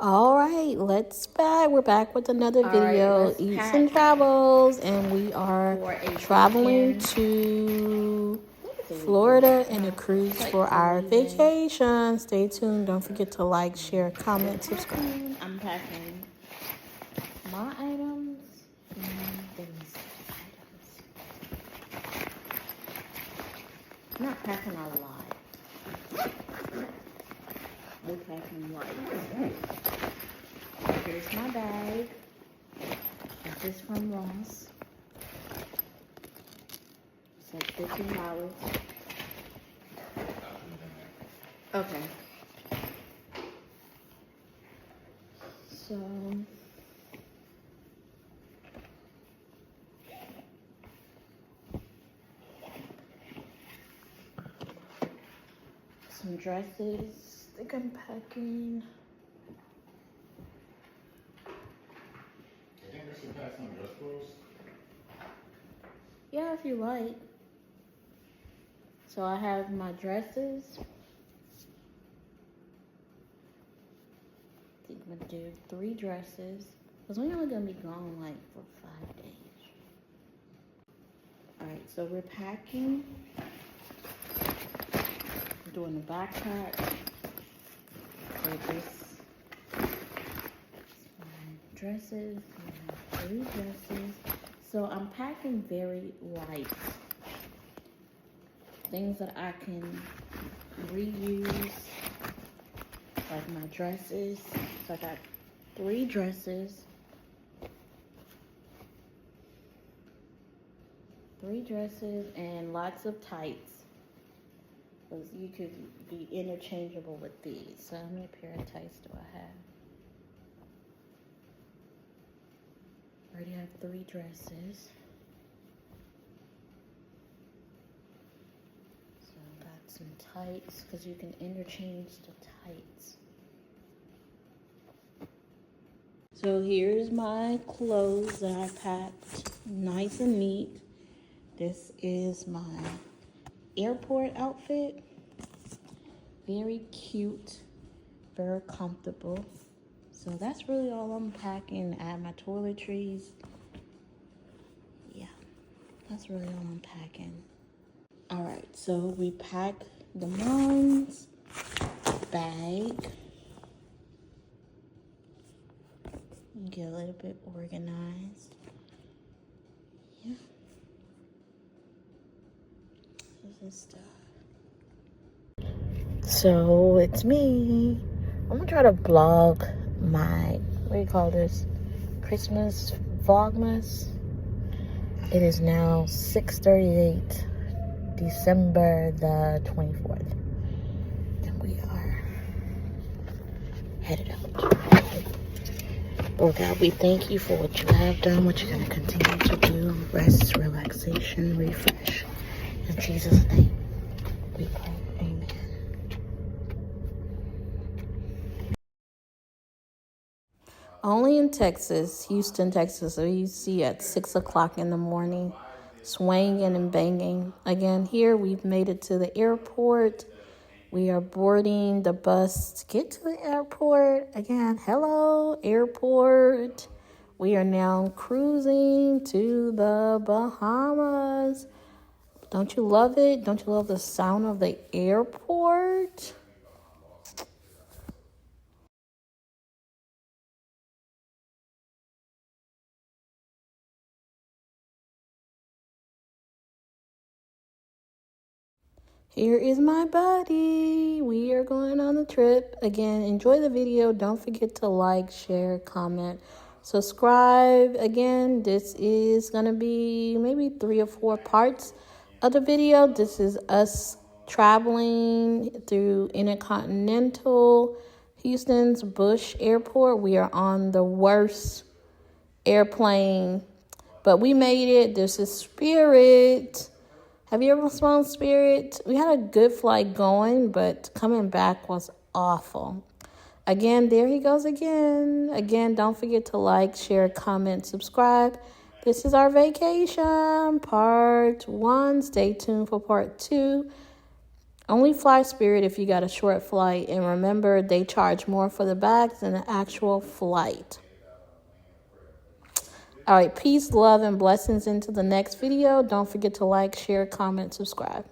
All right, we're back with another video, Eats and Travels, and we are traveling to Florida in a cruise for our vacation. Stay tuned. Don't forget to like, share, comment, subscribe. I'm packing my items and these items. I'm not packing a lot. We're packing light. Here's my bag. This is from Ross. It's like $15. Okay. So some dresses. I think I'm packing. I think we should pack some dress clothes. Yeah, if you like. So I have my dresses. I think I'm gonna do 3 dresses. Because we're only gonna be gone like for 5 days. Alright, so we're packing. I'm doing the backpack. So this my dresses. I have 3 dresses. So I'm packing very light. Things that I can reuse, like my dresses. So I got 3 dresses. 3 dresses and lots of tights. Because you could be interchangeable with these. So how many pair of tights do I have? I already have 3 dresses. So I got some tights because you can interchange the tights. So here's my clothes that I packed, nice and neat. This is my airport outfit. Very cute, very comfortable. So that's really all I'm packing. I have my toiletries. Yeah, that's really all I'm packing. All right, so we pack the mom's bag. Get a little bit organized. Yeah. This is stuff. So it's me. I'm gonna try to vlog my, what do you call this? Christmas Vlogmas. It is now 6:38, December the 24th. And we are headed out. Lord God, we thank you for what you have done, what you're going to continue to do. Rest, relaxation, refresh. In Jesus' name, we pray. Amen. Only in Texas, Houston, Texas, so you see at 6 o'clock in the morning, swinging and banging. Again, here we've made it to the airport. We are boarding the bus to get to the airport. Again, hello, airport. We are now cruising to the Bahamas. Don't you love it? Don't you love the sound of the airport? Here is my buddy. We are going on the trip. Again, enjoy the video. Don't forget to like, share, comment, subscribe. Again, this is going to be maybe 3 or 4 parts of the video. This is us traveling through Intercontinental Houston's Bush Airport. We are on the worst airplane, but we made it. This is Spirit. Have you ever flown Spirit? We had a good flight going, but coming back was awful. Again, there he goes again. Again, don't forget to like, share, comment, subscribe. This is our vacation, part 1. Stay tuned for part 2. Only fly Spirit if you got a short flight. And remember, they charge more for the bags than the actual flight. All right, peace, love, and blessings into the next video. Don't forget to like, share, comment, subscribe.